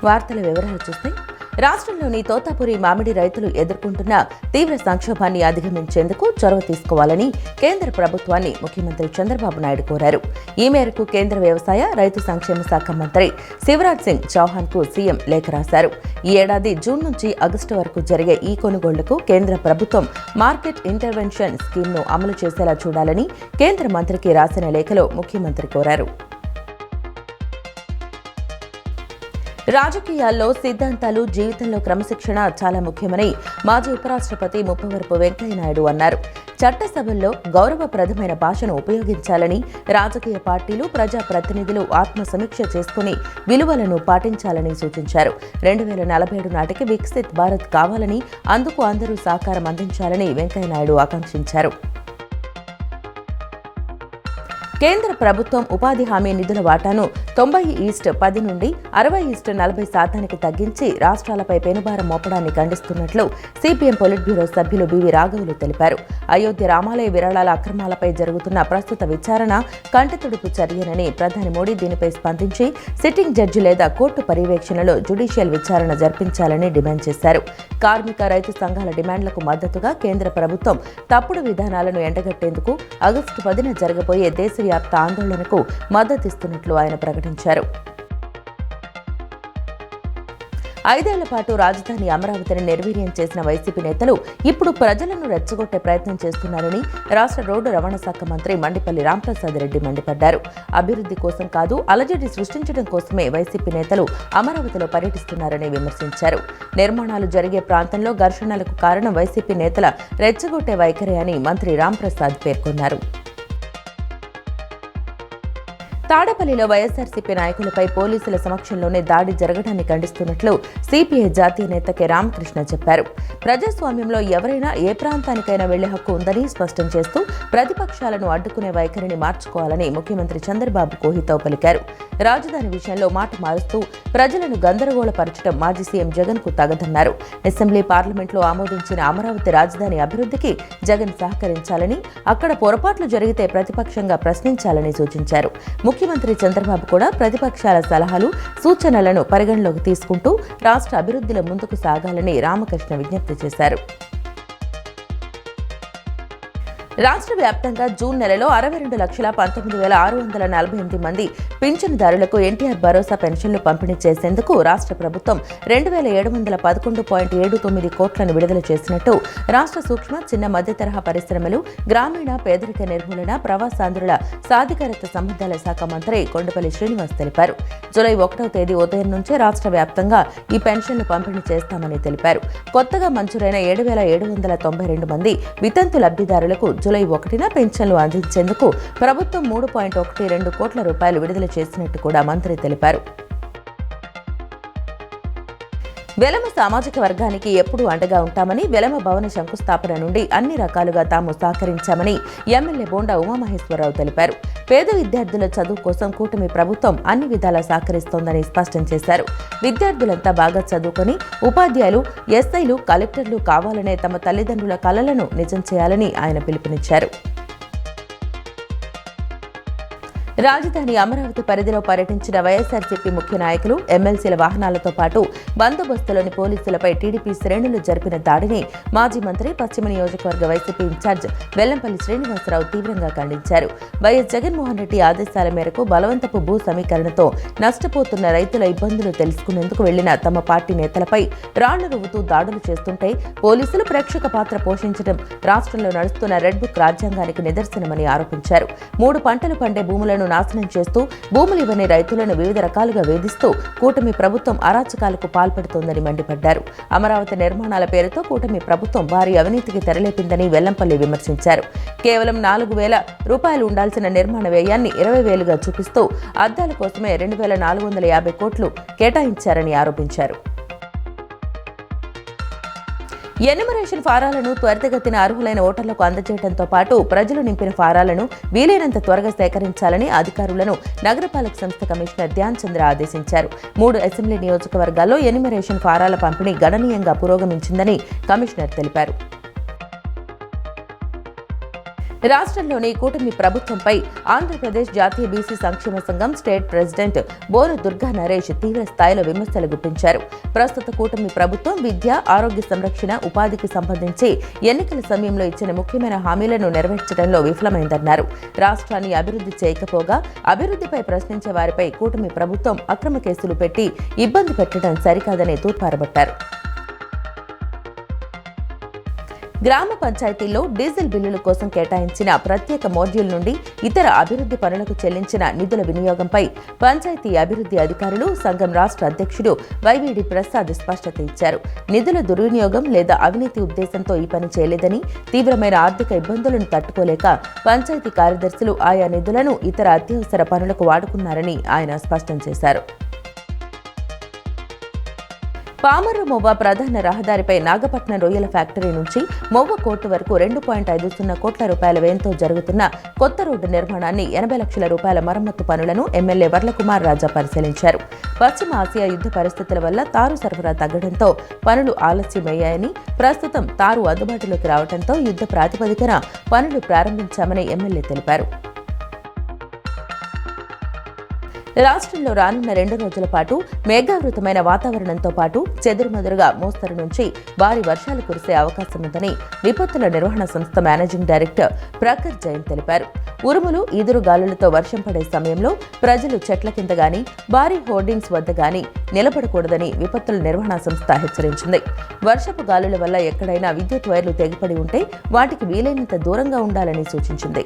వార్తల వివరాలు చూస్తే రాష్ట్రంలోని తోతాపురి మామిడి రైతులు ఎదుర్కొంటున్న తీవ్ర సంక్షోభాన్ని అధిగమించేందుకు చొరవ తీసుకోవాలని కేంద్ర ప్రభుత్వాన్ని ముఖ్యమంత్రి చంద్రబాబు నాయుడు కోరారు. ఈ మేరకు కేంద్ర వ్యవసాయ, రైతు సంక్షేమ శాఖ మంత్రి శివరాజ్ సింగ్ చౌహాన్ కు సీఎం లేఖ రాశారు. ఈ ఏడాది జూన్ నుంచి ఆగస్టు వరకు జరిగే ఈ కొనుగోళ్లకు కేంద్ర ప్రభుత్వం మార్కెట్ ఇంటర్వెన్షన్ స్కీమ్ను అమలు చేసేలా చూడాలని కేంద్ర మంత్రికి రాసిన లేఖలో ముఖ్యమంత్రి కోరారు. రాజకీయాల్లో సిద్ధాంతాలు, జీవితంలో క్రమశిక్షణ చాలా ముఖ్యమని మాజీ ఉపరాష్ట్రపతి ముప్పవరపు వెంకయ్యనాయుడు అన్నారు. చట్టసభల్లో గౌరవప్రదమైన భాషను ఉపయోగించాలని, రాజకీయ పార్టీలు, ప్రజాప్రతినిధులు ఆత్మ సమీక్ష చేసుకుని విలువలను పాటించాలని సూచించారు. 2047 నాటికి వికసిత్ భారత్ కావాలని, అందుకు అందరూ సహకారం అందించాలని వెంకయ్యనాయుడు ఆకాంక్షించారు. కేంద్ర ప్రభుత్వం ఉపాధి హామీ నిధుల వాటాను 90:10 నుండి 60:40% తగ్గించి రాష్ట్రాలపై పెనుభారం మోపడాన్ని ఖండిస్తున్నట్లు సిపిఎం పొలిట్ బ్యూరో సభ్యులు బివి రాఘవులు తెలిపారు. అయోధ్య రామాలయ విరాళాల అక్రమాలపై జరుగుతున్న ప్రస్తుత విచారణ కంటితుడుపు చర్యనని ప్రధాని మోడీ దీనిపై స్పందించి సిట్టింగ్ జడ్జి లేదా కోర్టు పర్యవేక్షణలో జ్యుడిషియల్ విచారణ జరిపించాలని డిమాండ్ చేశారు. కార్మిక, రైతు సంఘాల డిమాండ్లకు మద్దతుగా కేంద్ర ప్రభుత్వం తప్పుడు విధానాలను ఎండగట్టేందుకు ఆగస్టు 10న జరగబోయే దేశవ్యాప్త ఆందోళనకు మద్దతిస్తున్నట్లు ఆయన ప్రకటించారు. 5 ఏళ్ల పాటు రాజధాని అమరావతిని నిర్వీర్యం చేసిన వైసీపీ నేతలు ఇప్పుడు ప్రజలను రెచ్చగొట్టే ప్రయత్నం చేస్తున్నారని రాష్ట్ర రోడ్డు రవాణా శాఖ మంత్రి మండిపల్లి రాంప్రసాద్ రెడ్డి మండిపడ్డారు. అభివృద్ధి కోసం కాదు, అలజడి సృష్టించడం కోసమే వైసీపీ నేతలు అమరావతిలో పర్యటిస్తున్నారని విమర్శించారు. నిర్మాణాలు జరిగే ప్రాంతంలో ఘర్షణలకు కారణం వైసీపీ నేతల రెచ్చగొట్టే వైఖరి అని మంత్రి రాంప్రసాద్ పేర్కొన్నారు. తాడపల్లిలో వైఎస్ఆర్సీపీ నాయకులపై పోలీసుల సమక్షంలోనే దాడి జరగడాన్ని ఖండిస్తున్నట్లు సిపిఐ జాతీయ నేత కె రామకృష్ణ చెప్పారు. ప్రజాస్వామ్యంలో ఎవరైనా ఏ ప్రాంతానికైనా వెళ్లే హక్కు ఉందని స్పష్టం చేస్తూ ప్రతిపక్షాలను అడ్డుకునే వైఖరిని మార్చుకోవాలని ముఖ్యమంత్రి చంద్రబాబుకు హితవు పలికారు. రాజధాని విషయంలో మాట మారుస్తూ ప్రజలను గందరగోళపరచడం మాజీ సీఎం జగన్ కు తగదన్నారు. అసెంబ్లీ, పార్లమెంట్లో ఆమోదించిన అమరావతి రాజధాని అభివృద్ధికి జగన్ సహకరించాలని, అక్కడ పొరపాట్లు జరిగితే ప్రతిపక్షంగా ప్రశ్నించాలని సూచించారు. ముఖ్యమంత్రి చంద్రబాబు కూడా ప్రతిపక్షాల సలహాలు, సూచనలను పరిగణలోకి తీసుకుంటూ రాష్ట్ర అభివృద్ధిలో ముందుకు సాగాలని రామకృష్ణ విజ్ఞప్తి చేశారు. రాష్ట్ర వ్యాప్తంగా జూన్ నెలలో 62,19,648 మంది పింఛనుదారులకు ఎన్టీఆర్ భరోసా పెన్షన్లు పంపిణీ చేసేందుకు రాష్ట్ర ప్రభుత్వం 2,711.79 కోట్లను విడుదల చేసినట్టు రాష్ట్ర సూక్ష్మ, చిన్న, మధ్య తరహా పరిశ్రమలు, గ్రామీణ పేదరిక నిర్మూలన, ప్రవాసాంధ్రుల సాధికారత సంబంధాల శాఖ మంత్రి కొండపల్లి శ్రీనివాస్ తెలిపారు. జూలై 1వ తేదీ ఉదయం నుంచే రాష్ట్ర వ్యాప్తంగా ఈ పెన్షన్లు పంపిణీ చేస్తామని తెలిపారు. కొత్తగా మంజూరైన 7,792 మంది వితంతు లబ్ధిదారులకు జూలై 1న పెన్షన్లు అందించేందుకు ప్రభుత్వం 3.12 కోట్ల రూపాయలు విడుదల చేసినట్టు కూడా మంత్రి తెలిపారు. వెలమ సామాజిక వర్గానికి ఎప్పుడూ అండగా ఉంటామని, వెలమ భవన శంకుస్థాపన నుండి అన్ని రకాలుగా తాము సహకరించామని ఎమ్మెల్యే బోండా ఉమామహేశ్వరరావు తెలిపారు. పేద విద్యార్థుల చదువు కోసం కూటమి ప్రభుత్వం అన్ని విధాలా సహకరిస్తోందని స్పష్టం చేశారు. విద్యార్థులంతా బాగా చదువుకొని ఉపాధ్యాయులు, ఎస్ఐలు, కలెక్టర్లు కావాలనే తమ తల్లిదండ్రుల కలలను నిజం చేయాలని ఆయన పిలుపునిచ్చారు. రాజధాని అమరావతి పరిధిలో పర్యటించిన వైఎస్ఆర్సీపీ ముఖ్య నాయకులు, ఎమ్మెల్సీల వాహనాలతో పాటు బందోబస్తులోని పోలీసులపై టీడీపీ శ్రేణులు జరిపిన దాడిని మాజీ మంత్రి, పశ్చిమ నియోజకవర్గ వైసీపీ ఇన్ఛార్జ్ వెల్లంపల్లి శ్రీనివాసరావు తీవ్రంగా ఖండించారు. వైఎస్ జగన్మోహన్ రెడ్డి ఆదేశాల మేరకు బలవంతపు భూ సమీకరణతో నష్టపోతున్న రైతుల ఇబ్బందులు తెలుసుకునేందుకు వెళ్లిన తమ పార్టీ నేతలపై రాళ్లు రువ్వుతూ దాడులు చేస్తుంటే పోలీసులు ప్రేక్షక పాత్ర పోషించడం రాష్ట్రంలో నడుస్తున్న రెడ్ బుక్ రాజ్యాంగానికి నిదర్శనమని ఆరోపించారు. 3 పంటలు పండే భూములను నాశనం చేస్తూ భూములు ఇవ్వని రైతులను వివిధ రకాలుగా వేధిస్తూ కూటమి ప్రభుత్వం అరాచకాలకు పాల్పడుతోందని మండిపడ్డారు. అమరావతి నిర్మాణాల పేరుతో కూటమి ప్రభుత్వం భారీ అవినీతికి తెరలేపిందని వెల్లంపల్లి విమర్శించారు. కేవలం 4,000 రూపాయలు ఉండాల్సిన నిర్మాణ వ్యయాన్ని 20,000గా చూపిస్తూ అద్దాల కోసమే 2,450 కోట్లు కేటాయించారని ఆరోపించారు. ఎన్యుమరేషన్ ఫారాలను త్వరితగతిన అర్హులైన ఓటర్లకు అందజేయడంతో పాటు ప్రజలు నింపిన ఫారాలను వీలైనంత త్వరగా సేకరించాలని అధికారులను నగరపాలక సంస్థ కమిషనర్ ధ్యాన్ చంద్ర ఆదేశించారు. 3 అసెంబ్లీ నియోజకవర్గాల్లో ఎన్యుమరేషన్ ఫారాల పంపిణీ గణనీయంగా పురోగమించిందని కమిషనర్ తెలిపారు. రాష్ట్రంలోని కూటమి ప్రభుత్వంపై ఆంధ్రప్రదేశ్ జాతీయ బీసీ సంక్షేమ సంఘం స్టేట్ ప్రెసిడెంట్ బోను దుర్గా నరేష్ తీవ్ర స్థాయిలో విమర్శలు గుప్పించారు. ప్రస్తుత కూటమి ప్రభుత్వం విద్య, ఆరోగ్య సంరక్షణ, ఉపాధికి సంబంధించి ఎన్నికల సమయంలో ఇచ్చిన ముఖ్యమైన హామీలను నెరవేర్చడంలో విఫలమైందన్నారు. రాష్ట్రాన్ని అభివృద్ధి చేయకపోగా అభివృద్ధిపై ప్రశ్నించే వారిపై కూటమి ప్రభుత్వం అక్రమ కేసులు పెట్టి ఇబ్బంది పెట్టడం సరికాదని తూర్పారబట్టారు. గ్రామ పంచాయతీల్లో డీజిల్ బిల్లుల కోసం కేటాయించిన ప్రత్యేక మాడ్యూల్ నుండి ఇతర అభివృద్ధి పనులకు చెల్లించిన నిధుల వినియోగంపై పంచాయతీ అభివృద్ధి అధికారులు సంఘం రాష్ట్ర అధ్యక్షుడు వైవీడి ప్రసాద్ స్పష్టత ఇచ్చారు. నిధుల దుర్వినియోగం లేదా అవినీతి ఉద్దేశంతో ఈ పని చేయలేదని, తీవ్రమైన ఆర్థిక ఇబ్బందులను తట్టుకోలేక పంచాయతీ కార్యదర్శులు ఆయా నిధులను ఇతర అత్యవసర పనులకు వాడుకున్నారని ఆయన స్పష్టం చేశారు. పామర్రు-మొవ్వ ప్రధాన రహదారిపై నాగపట్నం రొయ్యల ఫ్యాక్టరీ నుంచి మొవ్వ కోర్టు వరకు 2.50 కోట్ల రూపాయల వ్యయంతో జరుగుతున్న కొత్త రోడ్డు నిర్మాణాన్ని 80 లక్షల రూపాయల మరమ్మతు పనులను ఎమ్మెల్యే వర్లకుమార్ రాజా పరిశీలించారు. పశ్చిమ ఆసియా యుద్ధ పరిస్థితుల వల్ల తారు సరఫరా తగ్గడంతో పనులు ఆలస్యమయ్యాయని, ప్రస్తుతం తారు అందుబాటులోకి రావడంతో యుద్ధ ప్రాతిపదికన పనులు ప్రారంభించామని ఎమ్మెల్యే తెలిపారు. రాష్ట్రంలో రానున్న 2 రోజుల పాటు మేఘావృతమైన వాతావరణంతో పాటు చెదురుమదురుగా మోస్తరు నుంచి భారీ వర్షాలు కురిసే అవకాశముందని విపత్తుల నిర్వహణ సంస్థ మేనేజింగ్ డైరెక్టర్ ప్రఖర్ జైన్ తెలిపారు. ఉరుములు, ఈదురు గాలులతో వర్షం పడే సమయంలో ప్రజలు చెట్ల కింద గాని, భారీ హోర్డింగ్స్ వద్ద గాని నిలబడకూడదని విపత్తుల నిర్వహణ సంస్థ హెచ్చరించింది. వర్షపు గాలుల వల్ల ఎక్కడైనా విద్యుత్ వైర్లు తెగిపడి ఉంటే వాటికి వీలైనంత దూరంగా ఉండాలని సూచించింది.